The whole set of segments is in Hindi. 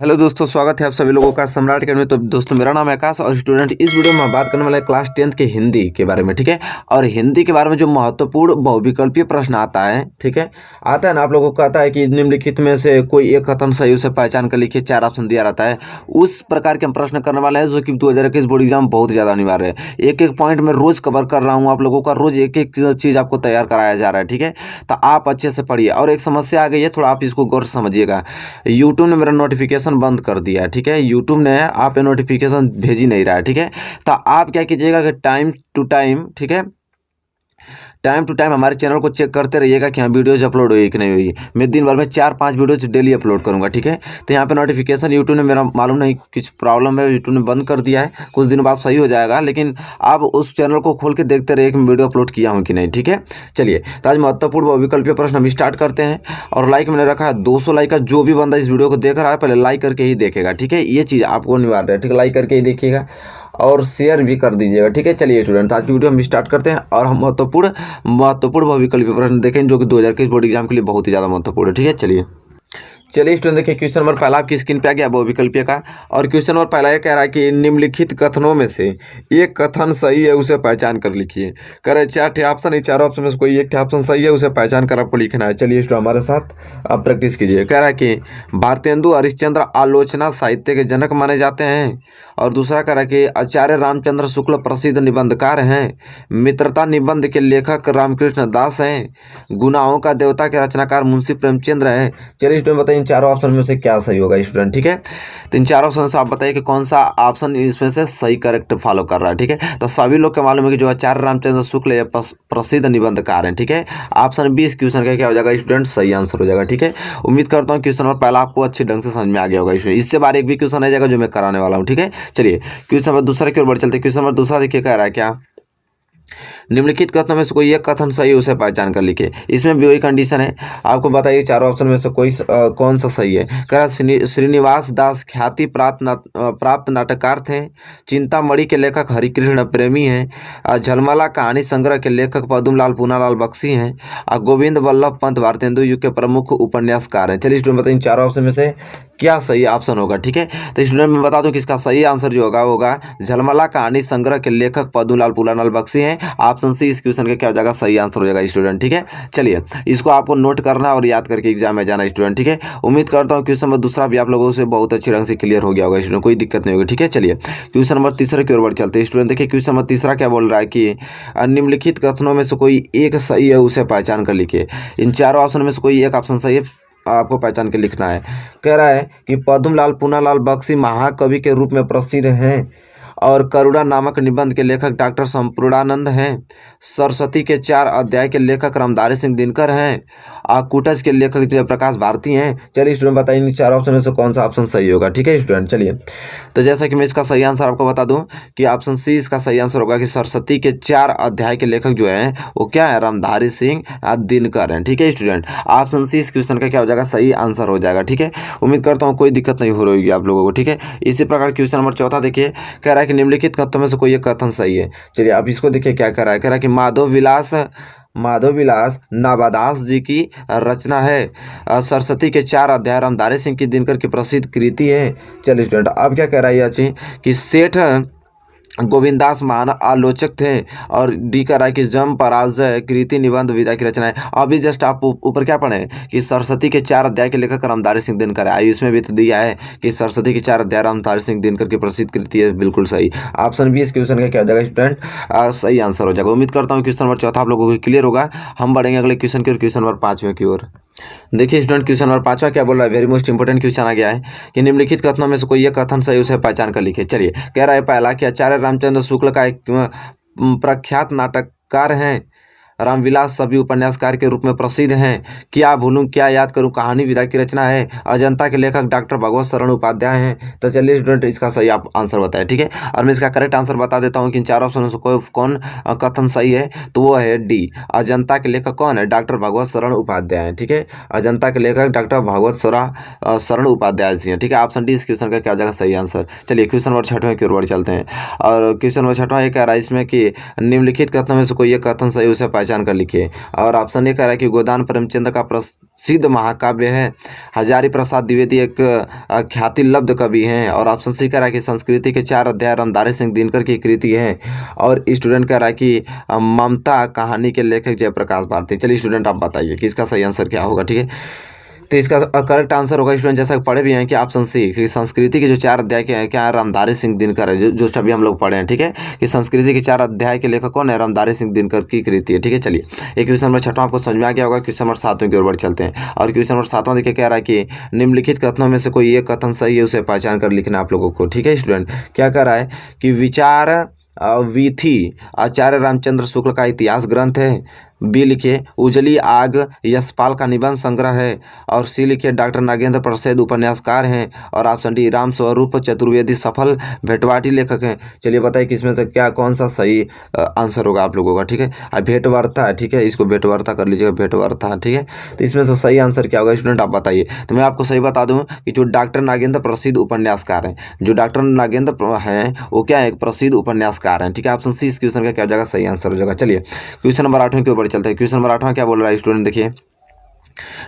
हेलो दोस्तों, स्वागत है आप सभी लोगों का सम्राट अकेडमी। तो दोस्तों, मेरा नाम है आकाश और स्टूडेंट इस वीडियो में बात करने वाला है क्लास 10th के हिंदी के बारे में। ठीक है, और हिंदी के बारे में जो महत्वपूर्ण बहुविकल्पीय प्रश्न आता है, ठीक है, आता है ना, आप लोगों को कहता है कि निम्नलिखित में से कोई एक कथन सही उसे पहचान कर लिखिए, 4 ऑप्शन दिया रहता है। उस प्रकार के हम प्रश्न करने वाले हैं जो कि 2021 बोर्ड एग्जाम बहुत ज़्यादा अनिवार्य है। एक एक पॉइंट में रोज कवर कर रहा हूँ, आप लोगों का रोज एक एक चीज़ आपको तैयार कराया जा रहा है। ठीक है, तो आप अच्छे से पढ़िए। और एक समस्या आ गई है, थोड़ा आप इसको गौर से समझिएगा। यूट्यूब ने मेरा नोटिफिकेशन बंद कर दिया है। ठीक है, यूट्यूब ने आप पे नोटिफिकेशन भेज ही नहीं रहा है। ठीक है, तो आप क्या कीजिएगा कि टाइम टू टाइम, ठीक है, टाइम टू टाइम हमारे चैनल को चेक करते रहिएगा कि हाँ वीडियोज अपलोड हुई कि नहीं हुई। मैं दिन भर में 4-5 वीडियोज डेली अपलोड करूंगा। ठीक है, तो यहाँ पे नोटिफिकेशन यूट्यूब ने, मेरा मालूम नहीं कुछ प्रॉब्लम है, यूट्यूब ने बंद कर दिया है। कुछ दिन बाद सही हो जाएगा, लेकिन आप उस चैनल को खोल के देखते रहिए कि मैं वीडियो अपलोड किया हूँ कि नहीं। ठीक है, चलिए, तो आज महत्वपूर्ण बहुविकल्पीय प्रश्न हम स्टार्ट करते हैं। और लाइक मैंने रखा है 200 लाइक का। जो भी बंदा इस वीडियो को देख रहा है पहले लाइक करके ही देखेगा। ठीक है, ये चीज़ आपको अनिवार्य है। ठीक है, लाइक करके ही देखिएगा और शेयर भी कर दीजिएगा। ठीक है, चलिए स्टूडेंट, आज की वीडियो हम स्टार्ट करते हैं और हम महत्वपूर्ण बहुविकल्पीय प्रश्न देखें जो कि 2021 बोर्ड एग्जाम के लिए बहुत ही ज़्यादा महत्वपूर्ण है। ठीक है, चलिए स्टूडेंट देखिए, क्वेश्चन नंबर पहला आपकी स्क्रीन पे आ गया बहुविकल्पीय का। और क्वेश्चन नंबर पहला ये कह रहा है कि निम्नलिखित कथनों में से एक कथन सही है, उसे पहचान कर लिखिए। कह रहे 4 ऑप्शन है, 4 ऑप्शन में से कोई एक ऑप्शन सही है, उसे पहचान कर आपको लिखना है। चलिए स्टूडेंट, हमारे साथ आप प्रैक्टिस कीजिए। कह रहा है कि भारतेंदु हरिश्चंद्र आलोचना साहित्य के जनक माने जाते हैं। और दूसरा कह रहा है कि आचार्य रामचंद्र शुक्ल प्रसिद्ध निबंधकार हैं। मित्रता निबंध के लेखक रामकृष्ण दास हैं। गुनाहों का देवता के रचनाकार मुंशी प्रेमचंद्र हैं। चलिए स्टूडेंट, बताइए इन चारों ऑप्शन में से क्या सही होगा स्टूडेंट। ठीक है, तो इन चारों ऑप्शन से आप बताइए कि कौन सा ऑप्शन इसमें से सही करेक्ट फॉलो कर रहा है। ठीक है, तो सभी लोग को मालूम है कि जो आचार्य रामचंद्र शुक्ल ये प्रसिद्ध निबंधकार हैं। ठीक है, ऑप्शन बी इस क्वेश्चन का क्या हो जाएगा स्टूडेंट, सही आंसर हो जाएगा। ठीक है, उम्मीद करता हूँ क्वेश्चन नंबर पहला आपको अच्छे ढंग से समझ में आ गया होगा स्टूडेंट। इससे बार एक भी क्वेश्चन आ जाएगा जो मैं कराने वाला हूँ। ठीक है, चलिए क्वेश्चन नंबर दूसरे की ओर बढ़ चलते हैं। क्वेश्चन नंबर दूसरा देखिए, कह रहा है क्या निम्नलिखित कथनों में से कोई एक कथन सही उसे पहचान कर लिखिए। इसमें भी वही कंडीशन है, आपको बताइए चारों ऑप्शन में से कोई कौन सा सही है। कह रहा श्रीनिवास दास ख्याति प्राप्त नाटककार थे। चिंतामणि के लेखक हरिकृष्ण प्रेमी हैं। झलमला कहानी संग्रह के लेखक पद्मलाल पूनालाल बख्शी हैं। गोविंद वल्लभ पंत भारतेंदु युग के प्रमुख उपन्यासकार हैं। चलिए स्टूडेंट, बताइए चारों ऑप्शन में से क्या सही ऑप्शन होगा। ठीक है, तो स्टूडेंट मैं बता दूं कि इसका सही आंसर जो होगा झलमला कहानी संग्रह के लेखक पद्मलाल पूनालाल बख्शी हैं। ऑप्शन सी इस क्वेश्चन का क्या हो जाएगा, सही आंसर हो जाएगा स्टूडेंट। ठीक है, चलिए इसको आपको नोट करना और याद करके एग्जाम में जाना स्टूडेंट। ठीक है, उम्मीद करता हूँ क्वेश्चन नंबर दूसरा भी आप लोगों से बहुत अच्छे ढंग से क्लियर हो गया होगा स्टूडेंट, कोई दिक्कत नहीं होगी। ठीक है, चलिए क्वेश्चन नंबर तीसरे की ओर बढ़ चलते हैं स्टूडेंट। देखिए क्वेश्चन नंबर तीसरा क्या बोल रहा है कि निम्नलिखित कथनों में से कोई एक सही है, उसे पहचान कर लिखिए। इन चारों ऑप्शन में से कोई एक ऑप्शन सही है, आपको पहचान के लिखना है। कह रहा है कि पद्मलाल पूनालाल बख्शी महाकवि के रूप में प्रसिद्ध हैं और करुणा नामक निबंध के लेखक डॉक्टर संपूर्णानंद हैं। सरस्वती के 4 अध्याय के लेखक रामधारी सिंह दिनकर हैं। कुटज के लेखक जयप्रकाश भारती हैं। चलिए स्टूडेंट, बताइए इन 4 ऑप्शन में से कौन सा ऑप्शन सही होगा। ठीक है स्टूडेंट, चलिए तो जैसा कि मैं इसका सही आंसर आपको बता दूं कि ऑप्शन सी इसका सही आंसर होगा कि सरस्वती के 4 अध्याय के लेखक जो हैं वो क्या है, रामधारी सिंह दिनकर हैं। ठीक है स्टूडेंट, ऑप्शन सी इस क्वेश्चन का क्या हो जाएगा, सही आंसर हो जाएगा। ठीक है, उम्मीद करता हूँ कोई दिक्कत नहीं हो रही होगी आप लोगों को। ठीक है, इसी प्रकार क्वेश्चन नंबर चौथा देखिए, कह रहा है कि निम्नलिखित कथनों में से कोई एक कथन सही है। चलिए आप इसको देखिए क्या कह रहा है। कह रहा है कि माधव विलास नाबादास जी की रचना है। सरस्वती के 4 अध्याय रामधारी सिंह की दिनकर की प्रसिद्ध कृति है। चलिए स्टूडेंट, अब क्या कह रहा है ये कि सेठ गोविंदास महान आलोचक थे। और डी का राय की जम पराजय कृति निबंध विधा की रचना है। अभी जस्ट आप ऊपर क्या पढ़े कि सरस्वती के 4 अध्याय के लेखक रामधारी सिंह दिनकर है। आयु इसमें भी तो दिया है कि सरस्वती के 4 अध्याय रामधारी सिंह दिनकर की प्रसिद्ध कृति है। बिल्कुल सही, ऑप्शन बी इस क्वेश्चन का क्या हो जाएगा स्टूडेंट, सही आंसर हो जाएगा। उम्मीद करता हूँ क्वेश्चन नंबर चौथा आप लोगों को क्लियर होगा। हम बढ़ेंगे अगले क्वेश्चन की ओर, क्वेश्चन नंबर 5वें की ओर। देखिए स्टूडेंट, क्वेश्चन नंबर 5वां क्या बोल रहा है, वेरी मोस्ट इंपोर्टेंट क्वेश्चन आ गया है कि निम्नलिखित कथनों में से कोई एक कथन सही उसे पहचान कर लिखिए। चलिए, कह रहा है पहला कि आचार्य रामचंद्र शुक्ल का एक प्रख्यात नाटककार हैं। रामविलास सभी उपन्यासकार के रूप में प्रसिद्ध हैं। क्या भूलूं क्या याद करूं कहानी विधा की रचना है। अजंता के लेखक डॉक्टर भगवत शरण उपाध्याय हैं। तो चलिए स्टूडेंट, इसका सही आप आंसर बताएं। ठीक है, और मैं इसका करेक्ट आंसर बता देता हूं कि इन 4 ऑप्शन से कौन कथन सही है, तो वो है डी। अजंता के लेखक कौन है, डॉक्टर भगवत शरण उपाध्याय। ठीक है, अजंता के लेखक डॉक्टर भगवत शरण उपाध्याय जी हैं। ठीक है, ऑप्शन डी इस क्वेश्चन का क्या हो जाएगा, सही आंसर। चलिए क्वेश्चन नंबर 6वें की ओर चलते हैं। और क्वेश्चन नंबर 6वां ये कह रहा है इसमें कि निम्नलिखित कथनों में से कोई एक कथन सही उसे पहचान कर लिखिए। और ऑप्शन ए कह रहा है कि गोदान प्रेमचंद का प्रसिद्ध महाकाव्य है। हजारी प्रसाद द्विवेदी एक ख्याति लब्ध कवि हैं। और ऑप्शन सी कह रहा है कि संस्कृति के 4 अध्याय रामधारी सिंह दिनकर की कृति है। और स्टूडेंट कह रहा है कि ममता कहानी के लेखक जयप्रकाश भारती। चलिए स्टूडेंट आप बताइए कि इसका सही आंसर क्या होगा। ठीक है, तो इसका करेक्ट आंसर होगा स्टूडेंट, जैसा पढ़े भी हैं कि ऑप्शन सी कि संस्कृति के जो 4 अध्याय के हैं क्या रामधारी सिंह दिनकर है, जो अभी हम लोग पढ़े हैं। ठीक है, कि संस्कृति के 4 अध्याय के लेखक कौन है, रामधारी सिंह दिनकर की कृति है। ठीक है, चलिए एक क्वेश्चन नंबर 6 आपको समझ में आ गया होगा। क्वेश्चन नंबर 7 की ओर बढ़ चलते हैं। और क्वेश्चन नंबर 7 देखिए कह रहा है कि निम्नलिखित कथनों में से कोई एक कथन सही है, उसे पहचान कर लिखना आप लोगों को। ठीक है स्टूडेंट, क्या कह रहा है कि विचार वीथी आचार्य रामचंद्र शुक्ल का इतिहास ग्रंथ है। बी लिखिए उजली आग यशपाल का निबंध संग्रह है। और सी लिखिए डॉक्टर नागेंद्र प्रसाद उपन्यासकार हैं। और ऑप्शन डी राम स्वरूप चतुर्वेदी सफल भेटवाटी लेखक हैं। चलिए बताइए किसमें से क्या कौन सा सही आंसर होगा आप लोगों का। ठीक है, भेटवार्ता है। ठीक है, इसको भेटवार्ता कर लीजिएगा, भेटवार्ता। ठीक है, तो इसमें से सही आंसर क्या होगा स्टूडेंट आप बताइए। तो मैं आपको सही बता दूं कि जो डॉक्टर नागेंद्र प्रसिद्ध उपन्यासकार हैं, जो डॉक्टर नागेंद्र हैं वो क्या है, एक प्रसिद्ध उपन्यासकार हैं। ठीक है, ऑप्शन सी इस क्वेश्चन का क्या हो जाएगा, सही आंसर हो जाएगा। चलिए क्वेश्चन नंबर 8 के ऊपर चलते हैं। क्वेश्चन नंबर 8 क्या बोल रहा है स्टूडेंट, देखिए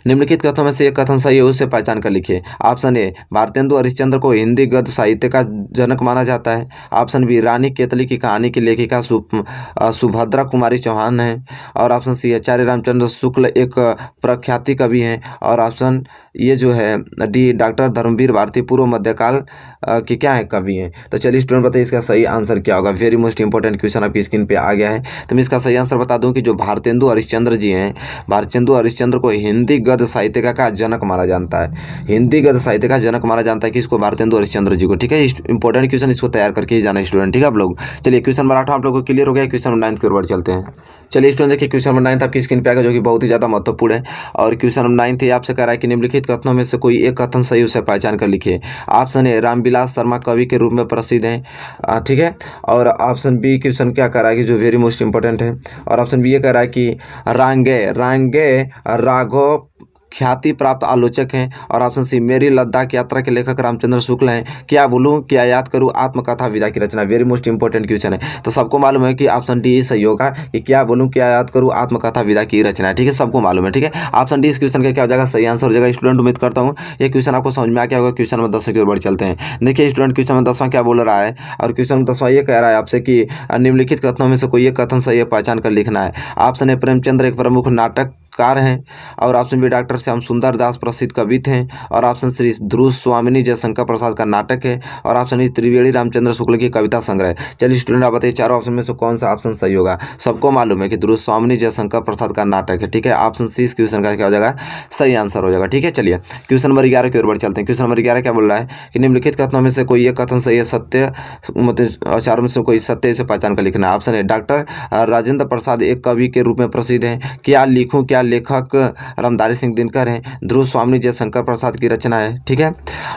निम्नलिखित कथनों में से एक कथन सही है, उसे पहचान कर लिखिए। ऑप्शन ए भारतेंदु हरिश्चंद्र को हिंदी गद्य साहित्य का जनक माना जाता है। ऑप्शन बी रानी केतली की कहानी की लेखिका सुभद्रा कुमारी चौहान है। और ऑप्शन सी आचार्य रामचंद्र शुक्ल एक प्रख्याति कवि हैं। और ऑप्शन ये जो है डी डॉक्टर धर्मवीर भारती पूर्व मध्यकाल के क्या है, कवि हैं। तो चलिए स्टूडेंट बताइए इसका सही आंसर क्या होगा। वेरी मोस्ट इंपॉर्टेंट क्वेश्चन आपकी स्क्रीन पे आ गया है। तो मैं इसका सही आंसर बता दूं कि जो भारतेंदु हरिश्चंद्र जी हैं, भारतेंदु हरिश्चंद्र को हिंदी गद्य साहित्य का जनक माना जाता है। हिंदी गद्य साहित्य का जनक माना जाता है किसको, भारतेंदु हरिश्चंद्र जी को। ठीक है, इंपॉर्टेंट क्वेश्चन इसको तैयार करके ही जाना स्टूडेंट। ठीक है आप लोग, चलिए क्वेश्चन नंबर 8 आप लोगों को क्लियर हो गया। क्वेश्चन नंबर 9 की ओर चलते हैं। चलिए स्टूडेंट देखिए क्वेश्चन नंबर 9 आपकी स्क्रीन पे आएगा, जो कि बहुत ही ज्यादा महत्वपूर्ण है। और क्वेश्चन नंबर 9 थे आपसे कह रहा है कि निम्नलिखित कथनों में से कोई एक कथन सही, उसे पहचान कर लिखिए। ऑप्शन ए रामविलास शर्मा कवि के रूप में प्रसिद्ध हैं। ठीक है, और ऑप्शन बी क्वेश्चन क्या कह रहा है कि जो वेरी मोस्ट इंपॉर्टेंट है। और ऑप्शन बी ये कह रहा है कि रांगे रांगे राघव ख्याति प्राप्त आलोचक हैं। और ऑप्शन सी मेरी लद्दाख यात्रा के लेखक रामचंद्र शुक्ल हैं। क्या बोलूं क्या याद करूं आत्मकथा विदा की रचना। वेरी मोस्ट इंपॉर्टेंट क्वेश्चन है। तो सबको मालूम है कि ऑप्शन डी सही होगा कि क्या बोलूं क्या याद करूं आत्मकथा विदा की रचना है। ठीक है, सबको मालूम है। ठीक है, ऑप्शन डी इस क्वेश्चन का क्या हो जाएगा, सही आंसर हो जाएगा। स्टूडेंट उम्मीद करता हूँ ये क्वेश्चन आपको समझ में आ गया होगा। क्वेश्चन नंबर 10 की ओर बढ़ चलते हैं। देखिए स्टूडेंट क्वेश्चन नंबर 10 क्या बोल रहा है। और क्वेश्चन नंबर 10 ये कह रहा है आपसे कि निम्नलिखित कथनों में से कोई एक कथन सही है, पहचान कर लिखना है। ऑप्शन ए प्रेमचंद्र एक प्रमुख नाटक कार हैं। और ऑप्शन बी डॉक्टर श्याम सुंदर दास प्रसिद्ध कवि थे। और ऑप्शन सी ध्रुव स्वामिनी जयशंकर प्रसाद का नाटक है। और ऑप्शन ई त्रिवेणी रामचंद्र शुक्ल की कविता संग्रह। चलिए स्टूडेंट आप बताइए चारों ऑप्शन में से कौन सा ऑप्शन सही होगा। सबको मालूम है कि ध्रुव स्वामिनी जयशंकर प्रसाद का नाटक है। ठीक है, ऑप्शन सी इस क्वेश्चन का क्या हो जाएगा, सही आंसर हो जाएगा। ठीक है, चलिए क्वेश्चन नंबर 11 की ओर बढ़ चलते हैं। क्वेश्चन नंबर 11 क्या बोल रहा है कि निम्नलिखित कथनों में से कोई एक कथन सही है, सत्य मतलब चारों में से कोई सत्य से पहचान कर लिखना है। ऑप्शन है डॉक्टर राजेंद्र प्रसाद एक कवि के रूप में प्रसिद्ध हैं। क्या लिखूं क्या लेखक रामधारी सिंह दिनकर हैं। ध्रुव स्वामी जयशंकर प्रसाद की रचना है। ठीक है,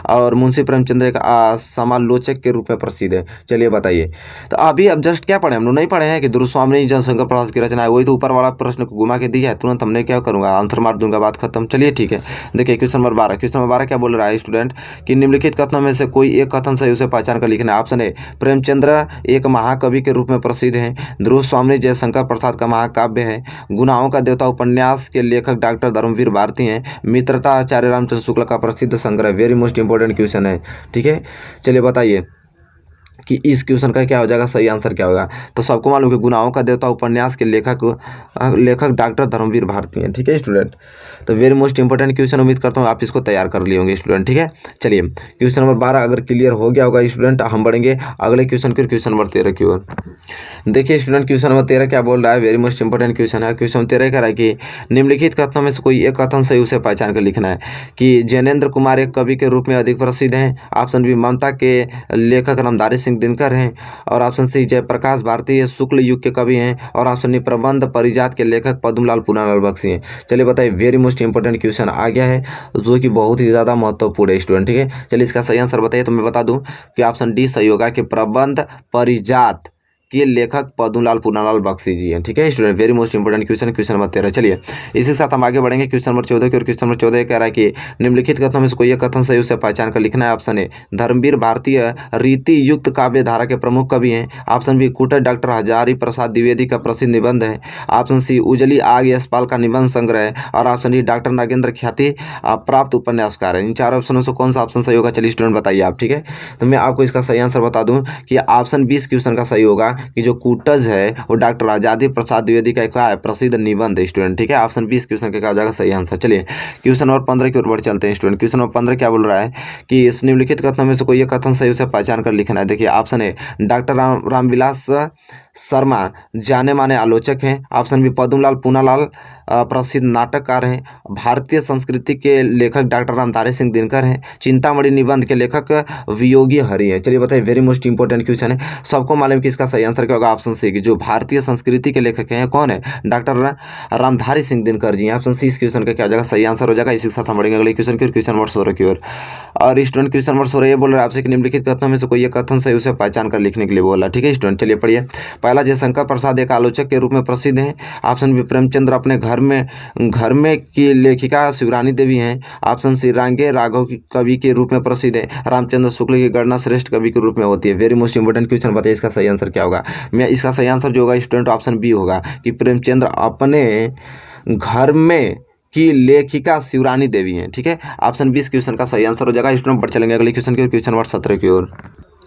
और मुंशी प्रेमचंद्र एक समालोचक के रूप में प्रसिद्ध है। चलिए बताइए, तो अभी अब जस्ट क्या पढ़े हम लोग, नहीं पढ़े हैं कि ध्रुव स्वामी जयशंकर प्रसाद की रचना है। वही तो ऊपर वाला प्रश्न को घुमा के दिया है, तुरंत हमने क्या करूंगा, आंसर मार दूंगा, बात खत्म। चलिए ठीक है, देखिए क्वेश्चन नंबर 12। क्वेश्चन नंबर 12 क्या बोल रहा है स्टूडेंट कि निम्नलिखित कथनों में से कोई एक कथन सही, उसे पहचान कर लिखना है। ऑप्शन ए प्रेमचंद्र एक महाकवि के रूप में प्रसिद्ध हैं। ध्रुव स्वामी जयशंकर प्रसाद का महाकाव्य है। गुनाहों का देवता उपन्यास के लेखक डॉक्टर धर्मवीर भारती हैं। मित्रता आचार्य रामचंद्र शुक्ल का प्रसिद्ध संग्रह। वेरी मोस्ट इंपॉर्टेंट क्वेश्चन है। ठीक है, चलिए बताइए कि इस क्वेश्चन का क्या हो जाएगा, सही आंसर क्या होगा। तो सबको मालूम है कि गुनाहों का देवता उपन्यास के लेखक डॉक्टर धर्मवीर भारती हैं। ठीक है स्टूडेंट, तो वेरी मोस्ट इंपॉर्टेंट क्वेश्चन, उम्मीद करता हूँ आप इसको तैयार कर लिए होंगे स्टूडेंट। ठीक है, चलिए क्वेश्चन नंबर 12 अगर क्लियर हो गया होगा स्टूडेंट, हम बढ़ेंगे अगले क्वेश्चन की, क्वेश्चन नंबर 13 की ओर। देखिए स्टूडेंट क्वेश्चन नंबर 13 क्या बोल रहा है, वेरी मोस्ट इंपॉर्टेंट क्वेश्चन है। क्वेश्चन 13 कह रहा है कि निम्नलिखित कथनों में से कोई एक कथन सही, उसे पहचान कर लिखना है। कि जैनेन्द्र कुमार एक कवि के रूप में अधिक प्रसिद्ध हैं। ऑप्शन बी ममता के लेखक रामधारी सिंह दिनकर हैं। और ऑप्शन सी जयप्रकाश भारती शुक्ल युग के कवि हैं। और ऑप्शन डी प्रबंध परिजात के लेखक पद्मलाल पूनालाल बख्शी हैं। चलिए बताइए, वेरी मोस्ट इंपॉर्टेंट क्वेश्चन आ गया है, जो कि बहुत ही ज़्यादा महत्वपूर्ण है स्टूडेंट। ठीक है, चलिए इसका सही आंसर बताइए। तो मैं बता दूं कि ऑप्शन डी सही होगा कि प्रबंध परिजात के लेखक पद्मलाल पूनालाल बख्शी जी हैं। ठीक है student, very most important question, question number 13। चलिए इसी के साथ हम आगे बढ़ेंगे क्वेश्चन नंबर 14 की और। क्वेश्चन नंबर 14 कह रहा है कि निम्नलिखित कथनों में से कोई एक कथन सही उसे पहचान कर लिखना है। ऑप्शन ए धर्मवीर भारतीय रीति युक्त काव्य धारा के प्रमुख कवि हैं। Option B कुटर doctor Hazari Prasad Dwivedi का प्रसिद्ध निबंध है। ऑप्शन सी उजली आग यशपाल का निबंध संग्रह है। और ऑप्शन डी डॉक्टर नागेंद्र ख्याति प्राप्त उपन्यासकार है। इन चार ऑप्शनों से कौन सा ऑप्शन सही होगा, चलिए स्टूडेंट बताइए आप। ठीक है, तो मैं आपको इसका सही आंसर बता दूं कि ऑप्शन 20 क्वेश्चन का सही होगा कि जो कुटज है वो डॉक्टर आजादी प्रसाद द्विवेदी का क्या है, प्रसिद्ध निबंध है स्टूडेंट। ठीक है, ऑप्शन 20 क्वेश्चन का क्या हो जाएगा सही आंसर। चलिए क्वेश्चन नंबर 15 की ओर बढ़ चलते हैं स्टूडेंट। क्वेश्चन नंबर 15 क्या बोल रहा है कि इस निम्नलिखित कथनों में से कोई एक कथन सही उसे पहचान कर लिखना है। देखिए option A doctor Ramvilas Sharma जाने माने आलोचक हैं। ऑप्शन बी पद्मलाल पूनालाल प्रसिद्ध नाटककार हैं। भारतीय संस्कृति के लेखक डॉक्टर रामधारी सिंह दिनकर हैं। चिंतामणि निबंध के लेखक वियोगी हरि हैं। चलिए बताइए, वेरी मोस्ट इंपॉर्टेंट क्वेश्चन है, सबको मालूम है कि इसका सही आंसर क्या होगा। ऑप्शन सी की जो भारतीय संस्कृति के लेखक हैं कौन है, डॉक्टर रामधारी सिंह दिनकर जी हैं। ऑप्शन सी इस क्वेश्चन का क्या हो जाएगा सही आंसर हो जाएगा। इसी के साथ हम बढ़ेंगे अगले क्वेश्चन की ओर, क्वेश्चन नंबर 16 की ओर। और स्टूडेंट क्वेश्चन नंबर 16 ये बोल रहा है आपसे कि निम्नलिखित कथनों में से कोई एक कथन सही उसे पहचान कर लिखने के लिए बोला। ठीक है स्टूडेंट, चलिए पढ़िए। पहला जयशंकर प्रसाद एक आलोचक के रूप में प्रसिद्ध हैं। ऑप्शन बी प्रेमचंद्र अपने घर में की लेखिका शिवरानी देवी हैं। ऑप्शन सी रांगे राघव की कवि के रूप में प्रसिद्ध है। रामचंद्र शुक्ल की गणना श्रेष्ठ कवि के रूप में होती है। वेरी मोस्ट इंपोर्टेंट क्वेश्चन, बताइए इसका सही आंसर क्या होगा। मैं इसका सही आंसर जो होगा स्टूडेंट ऑप्शन बी होगा कि प्रेमचंद्र अपने घर में की लेखिका शिवरानी देवी हैं। ठीक है, ऑप्शन 20 क्वेश्चन का सही आंसर हो जाएगा। स्टूडेंट बढ़ चलेंगे अगले क्वेश्चन की ओर, क्वेश्चन नंबर 17 की ओर।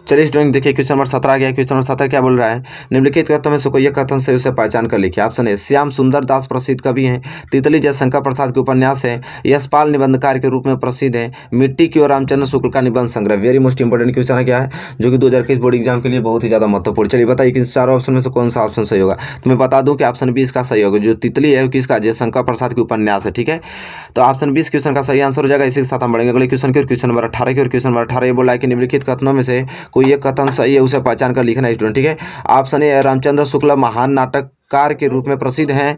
चलिए स्टूडेंट देखिए क्वेश्चन नंबर 17 आ गया। क्वेश्चन नंबर 17 क्या बोल रहा है, निम्नलिखित कथनों में से कोई एक कथन से उसे पहचान कर लिखिए। ऑप्शन है श्याम सुंदर दास प्रसिद्ध कवि हैं। तितली जयशंकर प्रसाद के उपन्यास है। यशपाल निबंधकार के रूप में प्रसिद्ध है। मिट्टी की और रामचंद्र शुक्ल का निबंध संग्रह। वेरी मोस्ट इंपोर्टेंट क्वेश्चन है क्या है, जो कि 2021 बोर्ड एग्जाम के लिए बहुत ही ज्यादा महत्वपूर्ण। चलिए बताइए कि इन चारों ऑप्शन में से कौन सा ऑप्शन सही होगा। तो मैं बता दूं कि ऑप्शन 20 का सही होगा। जो तितली है किसका, जयशंकर प्रसाद के उपन्यास है। ठीक है, तो ऑप्शन 20 क्वेश्चन का सही आंसर हो जाएगा। इसी के साथ हम बढ़ेंगे अगले क्वेश्चन की ओर, क्वेश्चन नंबर 18 की ओर। क्वेश्चन नंबर 18 ये बोला है कि निम्नलिखित कथनों में से कोई एक कथन सही है उसे पहचान कर लिखना है स्टूडेंट। ठीक है, ऑप्शन ए रामचंद्र शुक्ला महान नाटककार के रूप में प्रसिद्ध हैं।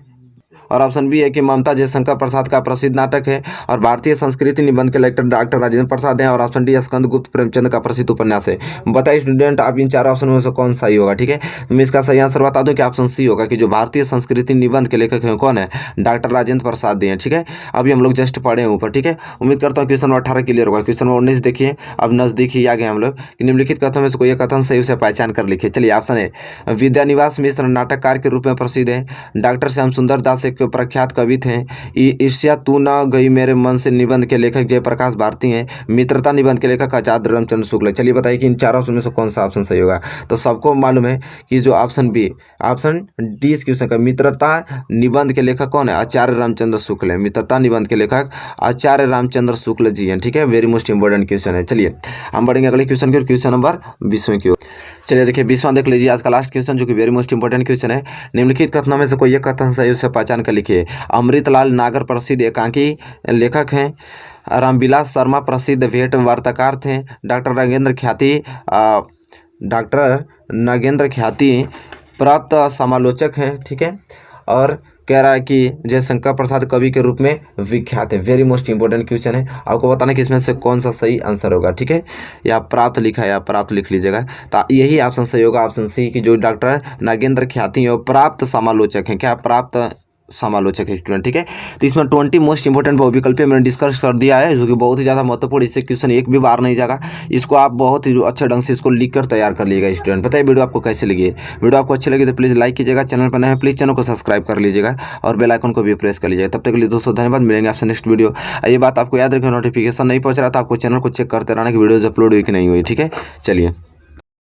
और ऑप्शन बी है कि ममता जयशंकर प्रसाद का प्रसिद्ध नाटक है। और भारतीय संस्कृति निबंध के लेखक डॉक्टर राजेंद्र प्रसाद हैं। और ऑप्शन डी स्कंद गुप्त प्रेमचंद का प्रसिद्ध उपन्यास है। बताइए स्टूडेंट आप इन चार ऑप्शन में से कौन सही होगा। ठीक है, तो मैं इसका सही आंसर बता दूं कि ऑप्शन सी होगा कि जो भारतीय संस्कृति निबंध के लेखक हैं कौन है, डॉक्टर राजेंद्र प्रसाद हैं। ठीक है, अभी हम लोग जस्ट पढ़े हैं ऊपर। ठीक है, उम्मीद करता हूँ क्वेश्चन नंबर 18 क्लियर होगा। क्वेश्चन नंबर 19 देखिए, अब नजदीक ही आ गए हम लोग कि निम्नलिखित कथनों में से कोई एक कथन सही उसे पहचान कर लिखिए। चलिए ऑप्शन है विद्यानिवास मिश्र नाटककार के रूप में प्रसिद्ध है। डॉक्टर श्याम सुंदर दास एक प्रख्यात कवि थे। ईर्ष्या तू न गई मेरे मन से निबंध के लेखक जयप्रकाश भारती हैं। मित्रता निबंध के लेखक आचार्य रामचंद्र शुक्ल। चलिए बताइए कि इन चार ऑप्शन में से कौन सा ऑप्शन सही होगा। तो सबको मालूम है कि जो ऑप्शन बी, ऑप्शन डी इस क्वेश्चन का मित्रता निबंध के लेखक कौन है, आचार्य रामचंद्र शुक्ल है। मित्रता निबंध के लेखक आचार्य रामचंद्र शुक्ल जी हैं। ठीक है, वेरी मोस्ट इंपोर्टेंट क्वेश्चन है। चलिए हम बढ़ेंगे अगले क्वेश्चन की ओर, क्वेश्चन नंबर 20 की ओर। चलिए देखिए 20वां देख लीजिए, आज का लास्ट क्वेश्चन जो कि वेरी मोस्ट इंपोर्टेंट क्वेश्चन है। निम्नलिखित कथनों में से कोई एक कथन सही उसे पहचान कर लिखिए। अमृतलाल नागर प्रसिद्ध एकांकी लेखक हैं। रामविलास शर्मा प्रसिद्ध भेंट वार्ताकार थे। डॉक्टर नागेंद्र ख्याति प्राप्त समालोचक हैं। ठीक है, और कह रहा है कि जयशंकर प्रसाद कवि के रूप में विख्यात है। वेरी मोस्ट इंपोर्टेंट क्वेश्चन है, आपको बताना कि इसमें से कौन सा सही आंसर होगा। ठीक है, या प्राप्त लिखा है, या प्राप्त लिख लीजिएगा, तो यही ऑप्शन सही होगा। ऑप्शन सी की जो डॉक्टर नागेंद्र ख्याति है वो प्राप्त समालोचक हैं। क्या प्राप्त समालोचक है स्टूडेंट। ठीक है, तो इसमें 20 मोस्ट इंपोर्टेंट बहुविकल्पीय मैंने डिस्कस कर दिया है, जो कि बहुत ही ज़्यादा महत्वपूर्ण। इससे क्वेश्चन एक भी बार नहीं जाएगा। इसको आप बहुत ही अच्छे ढंग से इसको लिख कर तैयार कर लीजिएगा स्टूडेंट। बताइए वीडियो आपको कैसे लगी। वीडियो आपको अच्छी लगी तो प्लीज़ लाइक कीजिएगा, चैनल पर नए हैं प्लीज़ चैनल को सब्सक्राइब कर लीजिएगा और बेल आइकन को भी प्रेस कर लीजिएगा। तब तक के लिए दोस्तों धन्यवाद, मिलेंगे आपसे नेक्स्ट वीडियो। ये बात आपको याद रखें, नोटिफिकेशन नहीं पहुँच रहा था आपको चैनल को चेक करते रहना कि वीडियोज अपलोड हुई कि नहीं हुई। ठीक है, चलिए।